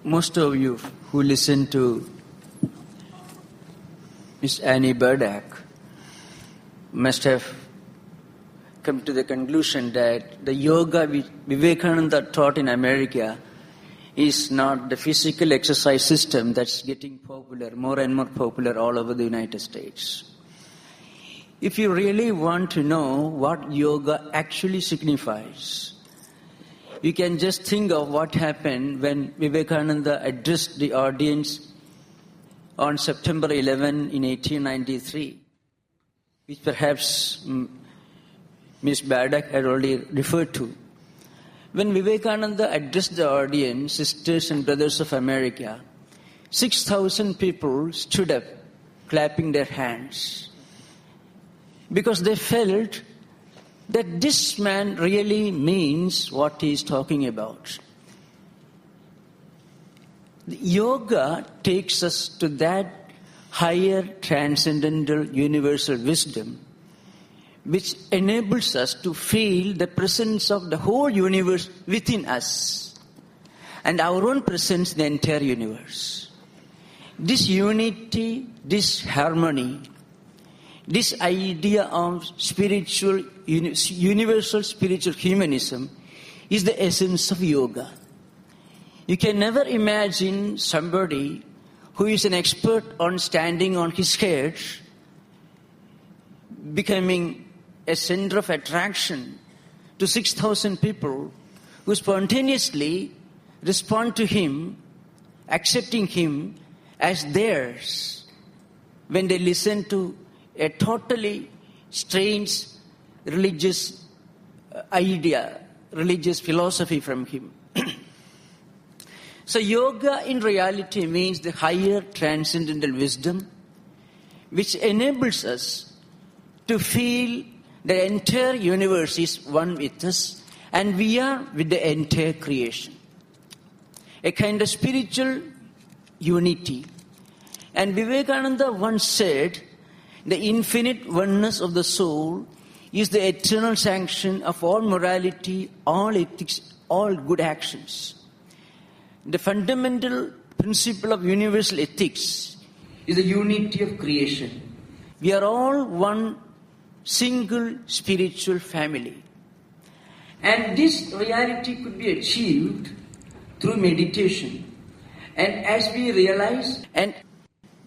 most of you who listen to Miss Annie Burdack must have come to the conclusion that the yoga Vivekananda taught in America is not the physical exercise system that's getting popular, more and more popular all over the United States. If you really want to know what yoga actually signifies, you can just think of what happened when Vivekananda addressed the audience on September 11 in 1893, which perhaps Ms. Badak had already referred to. When Vivekananda addressed the audience, sisters and brothers of America, 6,000 people stood up clapping their hands because they felt that this man really means what he is talking about. Yoga takes us to that higher transcendental universal wisdom which enables us to feel the presence of the whole universe within us and our own presence in the entire universe. This unity, this harmony, this idea of spiritual, universal spiritual humanism is the essence of yoga. You can never imagine somebody who is an expert on standing on his head becoming a center of attraction to 6,000 people who spontaneously respond to him, accepting him as theirs when they listen to a totally strange religious idea, religious philosophy from him. So yoga in reality means the higher transcendental wisdom which enables us to feel the entire universe is one with us and we are with the entire creation. A kind of spiritual unity. And Vivekananda once said, the infinite oneness of the soul is the eternal sanction of all morality, all ethics, all good actions. The fundamental principle of universal ethics is the unity of creation. We are all one single spiritual family. And this reality could be achieved through meditation. And as we realize, and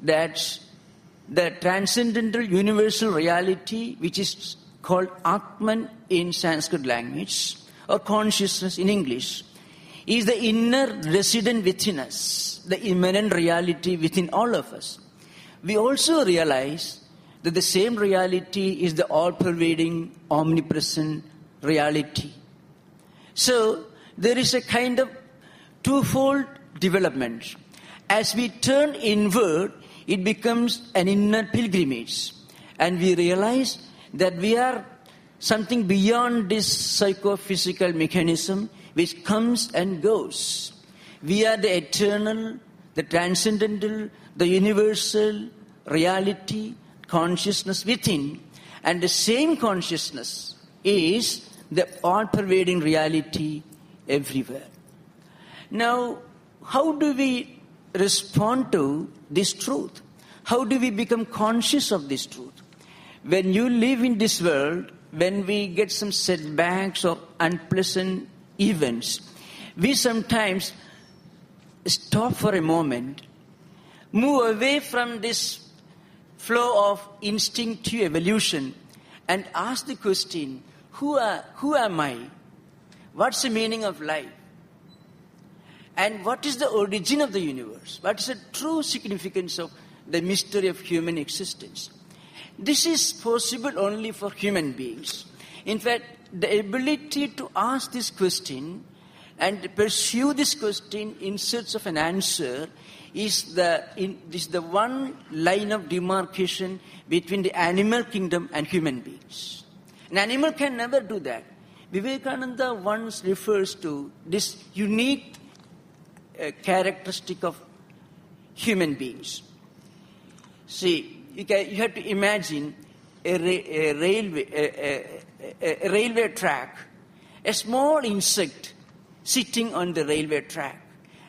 that's the transcendental universal reality, which is called Atman in Sanskrit language, or consciousness in English, is the inner resident within us, the immanent reality within all of us. We also realize that the same reality is the all-pervading, omnipresent reality. So there is a kind of twofold development. As we turn inward, it becomes an inner pilgrimage. And we realize that we are something beyond this psychophysical mechanism which comes and goes. We are the eternal, the transcendental, the universal reality, consciousness within. And the same consciousness is the all-pervading reality everywhere. Now, how do we respond to this truth? How do we become conscious of this truth? When you live in this world, when we get some setbacks or unpleasant events, we sometimes stop for a moment, move away from this flow of instinctive evolution and ask the question, who am I? What's the meaning of life? And what is the origin of the universe? What is the true significance of the mystery of human existence? This is possible only for human beings. In fact, the ability to ask this question and pursue this question in search of an answer is the one line of demarcation between the animal kingdom and human beings. An animal can never do that. Vivekananda once refers to this unique characteristic of human beings. See, you have to imagine a railway track, a small insect sitting on the railway track.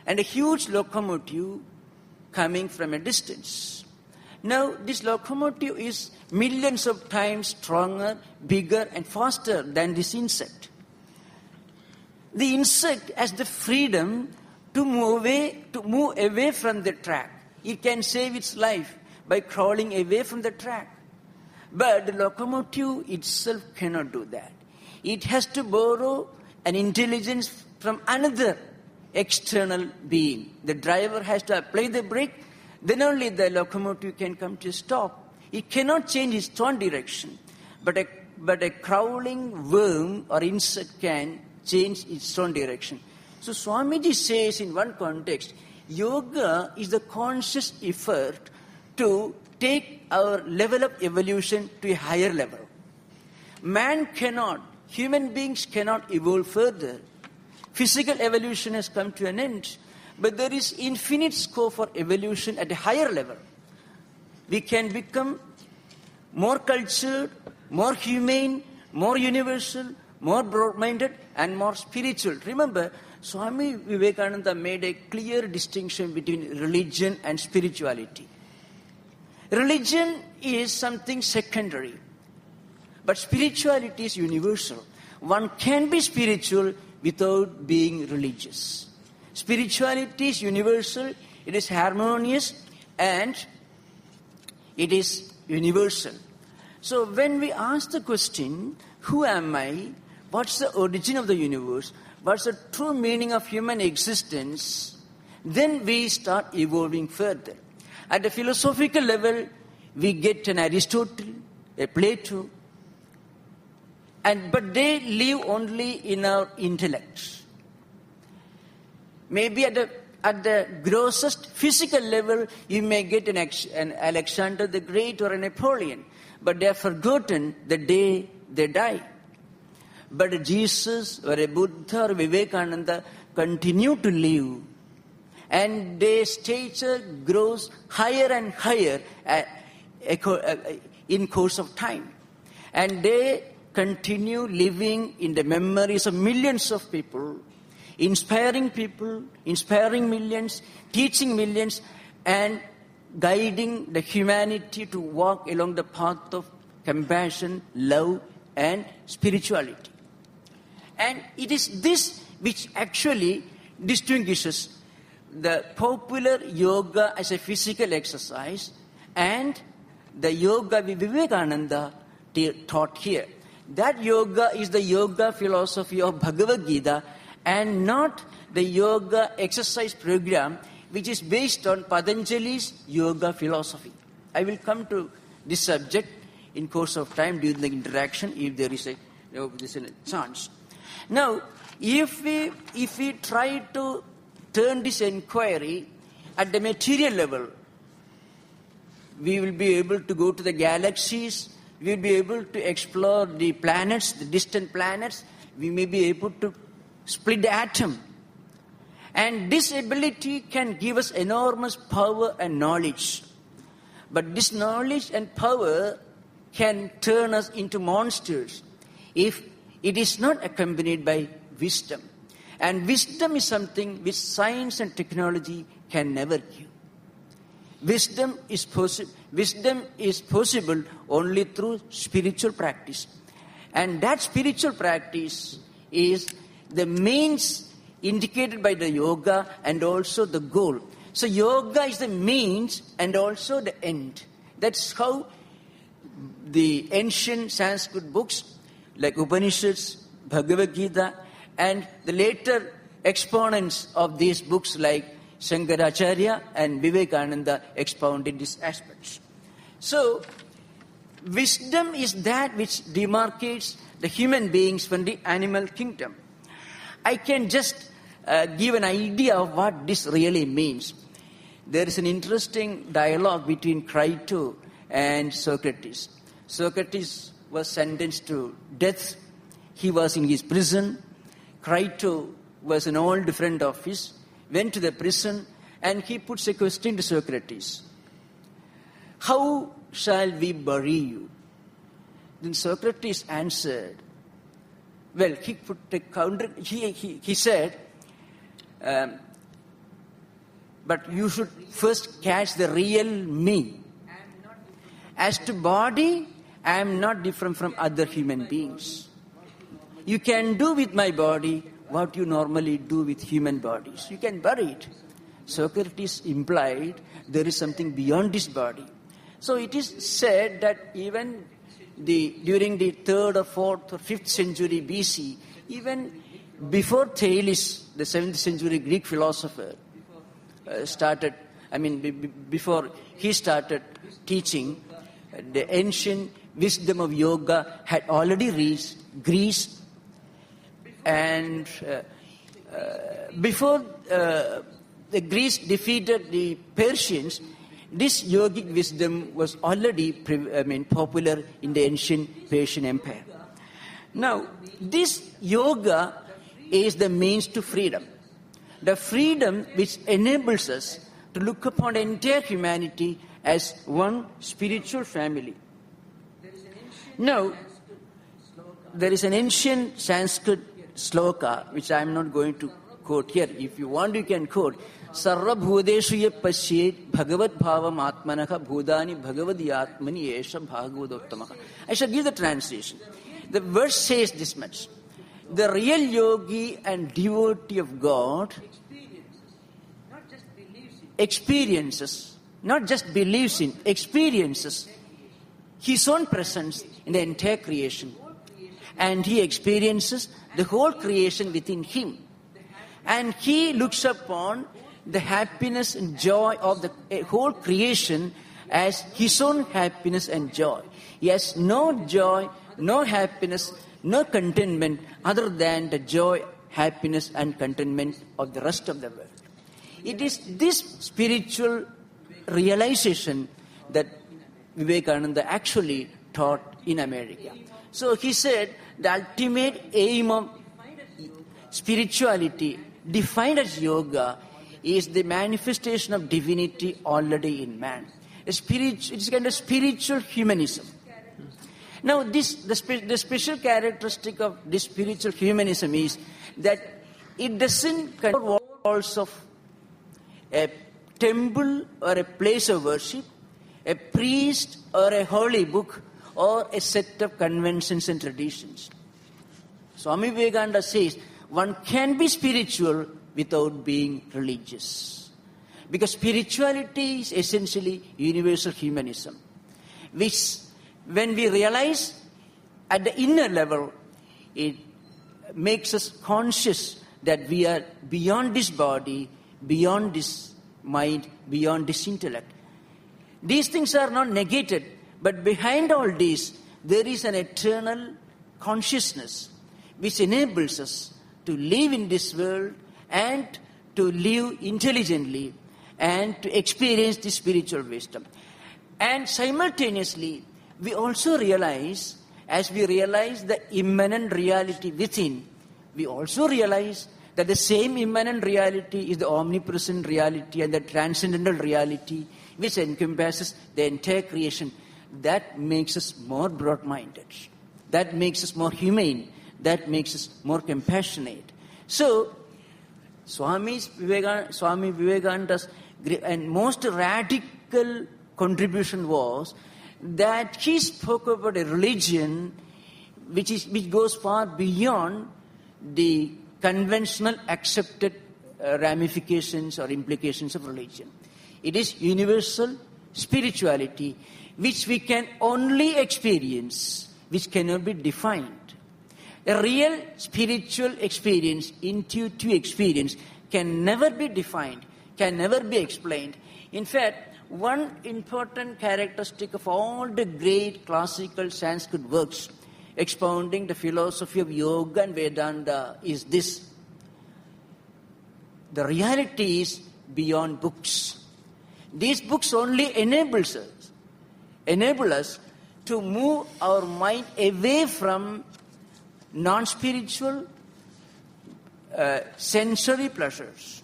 and a huge locomotive coming from a distance. Now, this locomotive is millions of times stronger, bigger, and faster than this insect. The insect has the freedom to move away from the track. It can save its life by crawling away from the track. But the locomotive itself cannot do that. It has to borrow an intelligence from another external being. The driver has to apply the brake, then only the locomotive can come to a stop. It cannot change its own direction. But a crawling worm or insect can change its own direction. So Swamiji says in one context, yoga is the conscious effort to take our level of evolution to a higher level. Human beings cannot evolve further. Physical evolution has come to an end, but there is infinite scope for evolution at a higher level. We can become more cultured, more humane, more universal, more broad-minded, and more spiritual. Remember, Swami Vivekananda made a clear distinction between religion and spirituality. Religion is something secondary, but spirituality is universal. One can be spiritual without being religious. Spirituality is universal, it is harmonious, and it is universal. So when we ask the question, who am I? What's the origin of the universe? What's the true meaning of human existence? Then we start evolving further. At the philosophical level, we get an Aristotle, a Plato, but they live only in our intellect. Maybe at the grossest physical level, you may get an Alexander the Great or a Napoleon, but they are forgotten the day they die. But a Jesus or a Buddha or Vivekananda continue to live, and their stature grows higher and higher in course of time. And they continue living in the memories of millions of people, inspiring millions, teaching millions, and guiding the humanity to walk along the path of compassion, love, and spirituality. And it is this which actually distinguishes the popular yoga as a physical exercise and the yoga Vivekananda taught here. That yoga is the yoga philosophy of Bhagavad Gita and not the yoga exercise program which is based on Patanjali's yoga philosophy. I will come to this subject in course of time during the interaction if there is a chance. Now, if we try to turn this inquiry at the material level, we will be able to go to the galaxies, we will be able to explore the planets, the distant planets, we may be able to split the atom. And this ability can give us enormous power and knowledge. But this knowledge and power can turn us into monsters if it is not accompanied by wisdom. And wisdom is something which science and technology can never give. Wisdom is possible only through spiritual practice. And that spiritual practice is the means indicated by the yoga and also the goal. So yoga is the means and also the end. That's how the ancient Sanskrit books like Upanishads, Bhagavad Gita, and the later exponents of these books like Acharya and Vivekananda expounded these aspects. So, wisdom is that which demarcates the human beings from the animal kingdom. I can just give an idea of what this really means. There is an interesting dialogue between Crito and Socrates. Socrates was sentenced to death. He was in his prison. Crito was an old friend of his, went to the prison, and he puts a question to Socrates. How shall we bury you? Then Socrates answered, well, he put a counter, he said, But you should first catch the real me. As to body, I am not different from other human beings. You can do with my body what you normally do with human bodies. You can bury it. Socrates implied there is something beyond this body. So it is said that even during the 3rd or 4th or 5th century BC, even before Thales, the 7th century Greek philosopher, before he started teaching, the ancient wisdom of yoga had already reached Greece. And before the Greece defeated the Persians, this yogic wisdom was already popular in the ancient Persian Empire. Now, this yoga is the means to freedom. The freedom which enables us to look upon the entire humanity as one spiritual family. Now, there is an ancient Sanskrit sloka, which I am not going to quote here. If you want, you can quote. Sarva bhudeshu ye pasyet bhagavat bhavam atmanaha bhudani bhagavadi atmani esha bhagavadottamaha. I shall give the translation. The verse says this much. The real yogi and devotee of God experiences, not just believes in, experiences his own presence in the entire creation. And he experiences the whole creation within him. And he looks upon the happiness and joy of the whole creation as his own happiness and joy. He has no joy, no happiness, no contentment other than the joy, happiness and contentment of the rest of the world. It is this spiritual realization that Vivekananda actually taught in America. So he said the ultimate aim of spirituality, defined as yoga, is the manifestation of divinity already in man. It's kind of spiritual humanism. Now, the special characteristic of this spiritual humanism is that it doesn't control walls of a temple or a place of worship, a priest or a holy book, or a set of conventions and traditions. Swami Vivekananda says one can be spiritual without being religious. Because spirituality is essentially universal humanism, which when we realize at the inner level, it makes us conscious that we are beyond this body, beyond this mind, beyond this intellect. These things are not negated, but behind all this, there is an eternal consciousness which enables us to live in this world and to live intelligently and to experience the spiritual wisdom. And simultaneously, we also realize, as we realize the immanent reality within, we also realize that the same immanent reality is the omnipresent reality and the transcendental reality which encompasses the entire creation. That makes us more broad-minded. That makes us more humane. That makes us more compassionate. So, Swami Vivekananda's and most radical contribution was that he spoke about a religion which goes far beyond the conventional accepted ramifications or implications of religion. It is universal spirituality which we can only experience, which cannot be defined. A real spiritual experience, intuitive experience, can never be defined, can never be explained. In fact, one important characteristic of all the great classical Sanskrit works expounding the philosophy of yoga and Vedanta is this. The reality is beyond books. These books only enable us to move our mind away from non-spiritual sensory pleasures.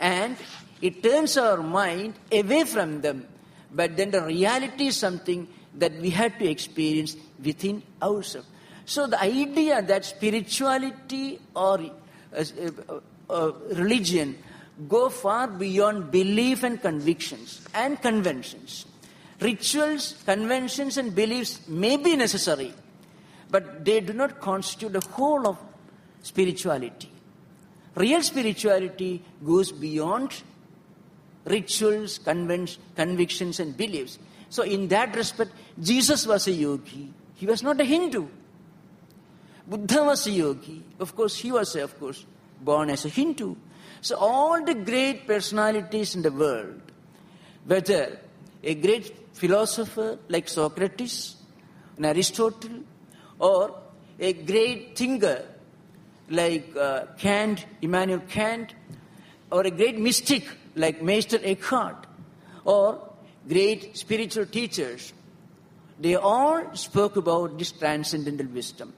And it turns our mind away from them. But then the reality is something that we have to experience within ourselves. So the idea that spirituality or religion go far beyond belief and convictions and conventions. Rituals, conventions and beliefs may be necessary, but they do not constitute the whole of spirituality. Real spirituality goes beyond rituals, convictions and beliefs. So in that respect, Jesus was a yogi. He was not a Hindu. Buddha was a yogi. Of course, he was, born as a Hindu. So all the great personalities in the world, whether a great philosopher like Socrates and Aristotle, or a great thinker like Immanuel Kant, or a great mystic like Meister Eckhart, or great spiritual teachers, they all spoke about this transcendental wisdom.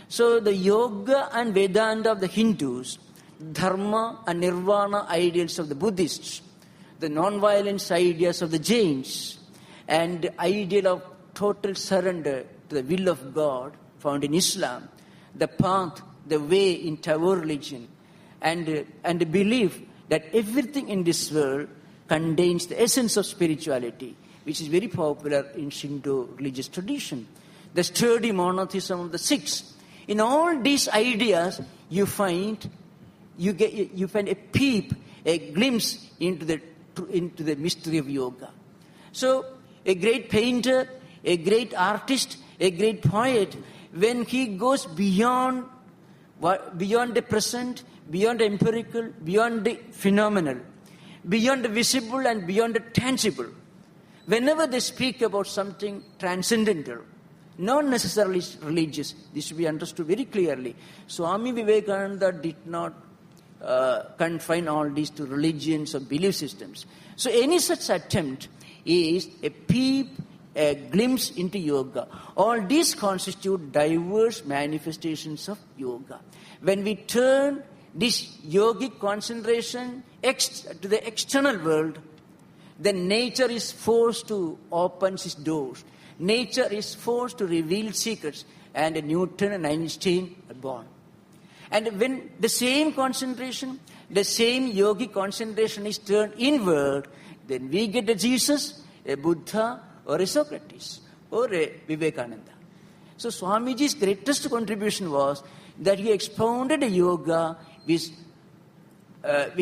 So the yoga and Vedanta of the Hindus, dharma and nirvana ideals of the Buddhists, the non-violence ideas of the Jains, and the ideal of total surrender to the will of God found in Islam, the path, the way in Tao religion, and the belief that everything in this world contains the essence of spirituality, which is very popular in Shinto religious tradition. The sturdy monotheism of the Sikhs. In all these ideas, you find a peep, a glimpse into the mystery of yoga. So, a great painter, a great artist, a great poet, when he goes beyond the present, beyond the empirical, beyond the phenomenal, beyond the visible and beyond the tangible, whenever they speak about something transcendental, not necessarily religious, this should be understood very clearly. Swami Vivekananda did not confine all these to religions or belief systems. So any such attempt is a peep, a glimpse into yoga. All these constitute diverse manifestations of yoga. When we turn this yogic concentration to the external world, then nature is forced to open its doors. Nature is forced to reveal secrets, and Newton and Einstein are born. And when the same concentration, the same yogic concentration is turned inward, then we get a Jesus, a Buddha, or a Socrates, or a Vivekananda. So Swamiji's greatest contribution was that he expounded a yoga which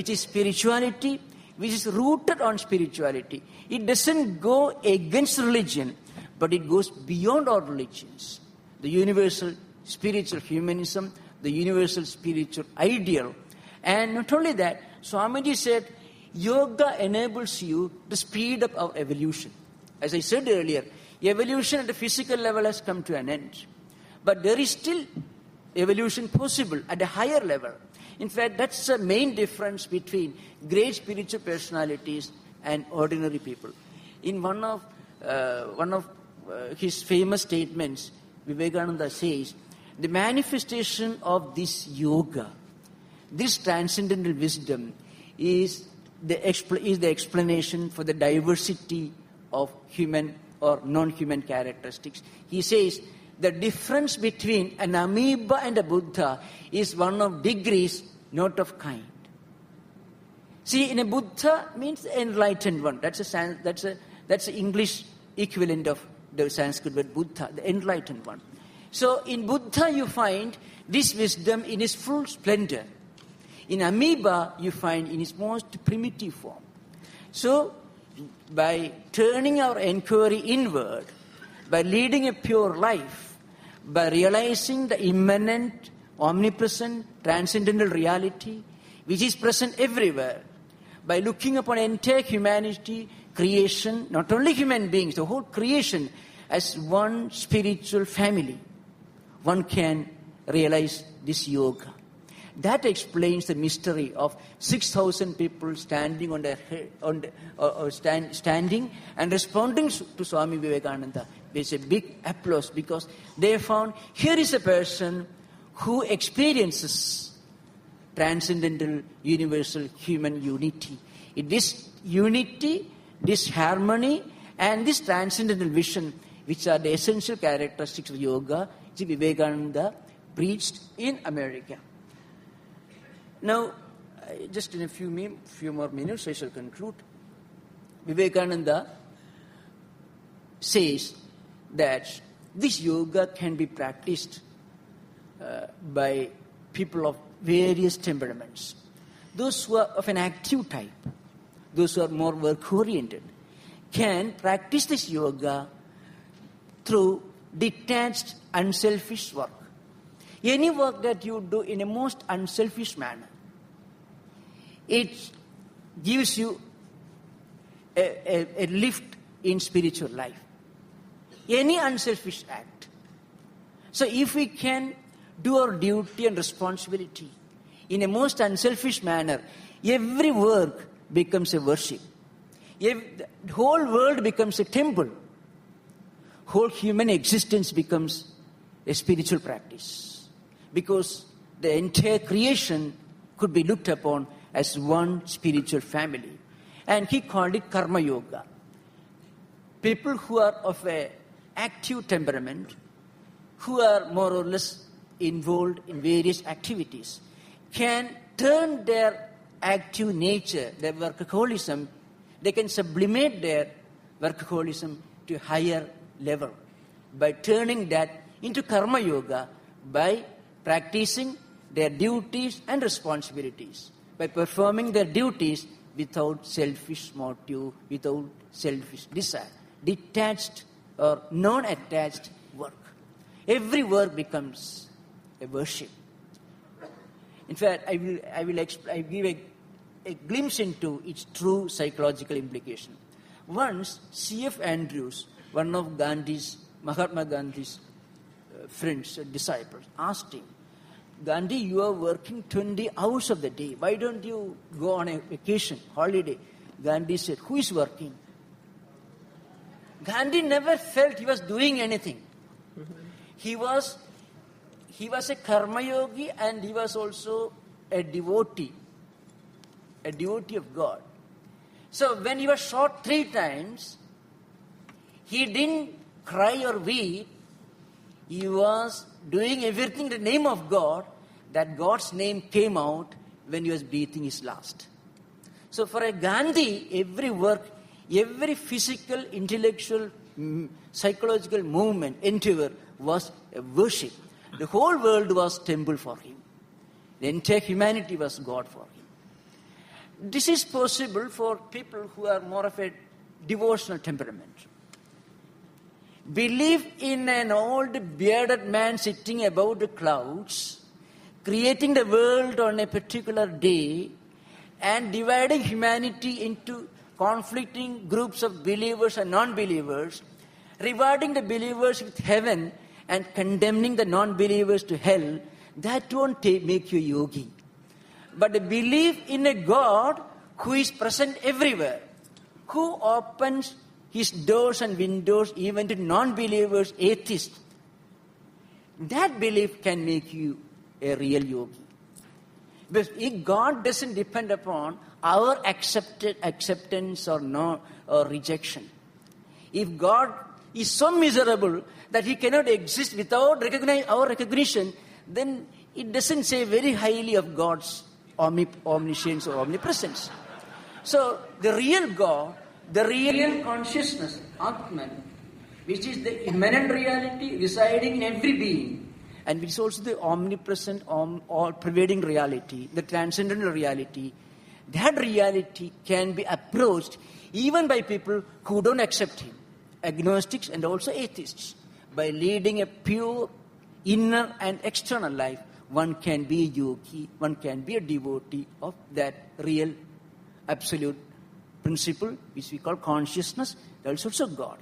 is spirituality, which is rooted on spirituality. It doesn't go against religion, but it goes beyond all religions. The universal spiritual humanism, the universal spiritual ideal. And not only that, Swamiji said, yoga enables you to speed up our evolution. As I said earlier, evolution at the physical level has come to an end. But there is still evolution possible at a higher level. In fact, that's the main difference between great spiritual personalities and ordinary people. In one of his famous statements, Vivekananda says, the manifestation of this yoga, this transcendental wisdom, is the explanation for the diversity of human or non-human characteristics. He says, the difference between an amoeba and a Buddha is one of degrees, not of kind. See, in a Buddha means the enlightened one. That's the English equivalent of the Sanskrit word Buddha, the enlightened one. So in Buddha you find this wisdom in its full splendor. In amoeba you find in its most primitive form. So by turning our inquiry inward, by leading a pure life, by realizing the immanent, omnipresent, transcendental reality which is present everywhere, by looking upon entire humanity, creation, not only human beings, the whole creation as one spiritual family, one can realize this yoga. That explains the mystery of 6,000 people standing on their head, standing and responding to Swami Vivekananda. There's a big applause because they found here is a person who experiences transcendental, universal human unity. This unity, this harmony, and this transcendental vision, which are the essential characteristics of yoga, which Vivekananda preached in America. Now, Just in a few more minutes, I shall conclude. Vivekananda says that this yoga can be practiced by people of various temperaments. Those who are of an active type, those who are more work-oriented, can practice this yoga through detached, unselfish work. Any work that you do in a most unselfish manner, it gives you a lift in spiritual life. Any unselfish act. So if we can do our duty and responsibility in a most unselfish manner, every work becomes a worship. The whole world becomes a temple. Whole human existence becomes a spiritual practice. Because the entire creation could be looked upon as one spiritual family. And he called it karma yoga. People who are of an active temperament, who are more or less involved in various activities, can turn their active nature, their workaholism, they can sublimate their workaholism to a higher level by turning that into karma yoga, by practicing their duties and responsibilities, by performing their duties without selfish motive, without selfish desire, detached or non-attached work. Every work becomes a worship. In fact, I give a glimpse into its true psychological implication. Once, C.F. Andrews, one of Mahatma Gandhi's friends, disciples, asked him, Gandhi, you are working 20 hours of the day. Why don't you go on a vacation, holiday? Gandhi said, who is working? Gandhi never felt he was doing anything. He was a karma yogi and he was also a devotee of God. So when he was shot 3 times, he didn't cry or weep. He was doing everything in the name of God, that God's name came out when he was breathing his last. So for a Gandhi, every work, every physical, intellectual, psychological movement, endeavor was a worship. The whole world was temple for him. The entire humanity was God for him. This is possible for people who are more of a devotional temperament. Believe in an old bearded man sitting above the clouds, creating the world on a particular day, and dividing humanity into conflicting groups of believers and non-believers, rewarding the believers with heaven and condemning the non-believers to hell, that won't make you a yogi. But the belief in a God who is present everywhere, who opens his doors and windows even to non-believers, atheists, that belief can make you a real yogi. Because if God doesn't depend upon our acceptance or rejection, if God is so miserable that he cannot exist without our recognition, then it doesn't say very highly of God's omniscience or omnipresence. So the real God, the real consciousness, Atman, which is the immanent reality residing in every being, and which is also the omnipresent, all-pervading reality, the transcendental reality, that reality can be approached even by people who don't accept him, agnostics and also atheists. By leading a pure inner and external life, one can be a yogi, one can be a devotee of that real absolute principle, which we call consciousness. That is also God.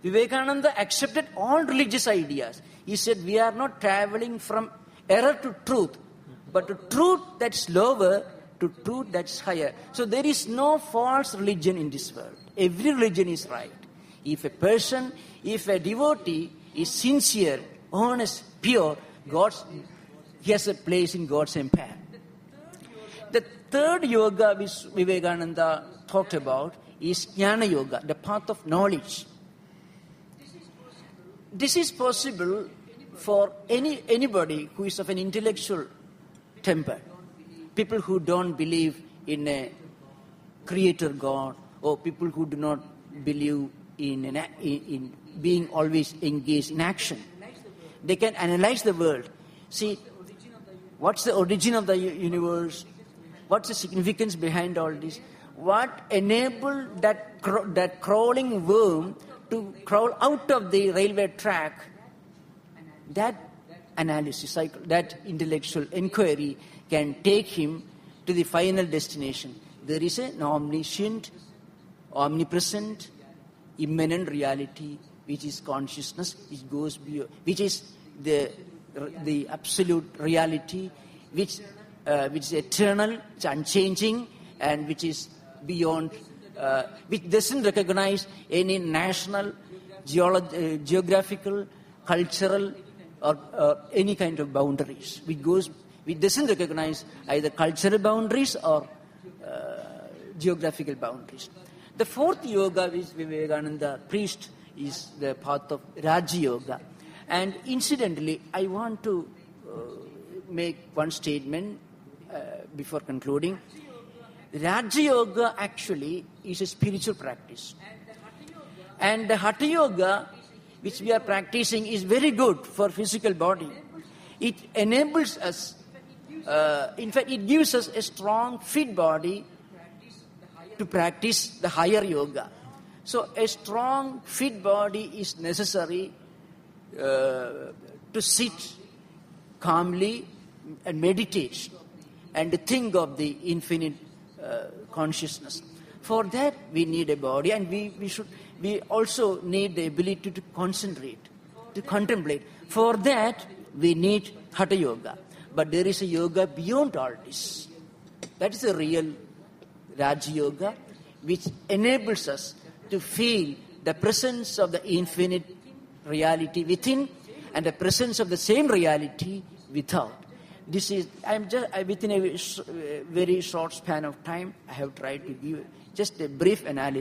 Vivekananda accepted all religious ideas. He said, we are not traveling from error to truth, but to truth that's lower, to truth that's higher. So there is no false religion in this world. Every religion is right. If a devotee is sincere, honest, pure, he has a place in God's empire. The third yoga which Vivekananda talked about is Jnana Yoga, the path of knowledge. This is possible for anybody who is of an intellectual temper. people who don't believe in a creator God, or people who do not believe in being always engaged in action. They can analyze the world. See, what's the origin of the universe? What's the significance behind all this? What enabled that crawling worm to crawl out of the railway track? That analysis cycle, that intellectual inquiry can take him to the final destination. There is an omniscient, omnipresent, immanent reality, which is consciousness, which goes beyond, which is the absolute reality, which is eternal, it's unchanging, and which is beyond, which doesn't recognize any national, geographical, cultural, or any kind of boundaries. Which doesn't recognize either cultural boundaries or geographical boundaries. The fourth yoga which Vivekananda preached is the path of Raja Yoga. And incidentally, I want to make one statement before concluding. Raja Yoga actually is a spiritual practice. And the Hatha Yoga, which we are practicing, is very good for physical body. It enables us, in fact, it gives us a strong, fit body to practice the higher yoga. So a strong, fit body is necessary to sit calmly and meditate and to think of the infinite consciousness. For that, we need a body, and we also need the ability to concentrate, to contemplate. For that, we need Hatha Yoga. But there is a yoga beyond all this. That is a real Raja Yoga, which enables us to feel the presence of the infinite reality within and the presence of the same reality without. This is, within a very short span of time, I have tried to give just a brief analysis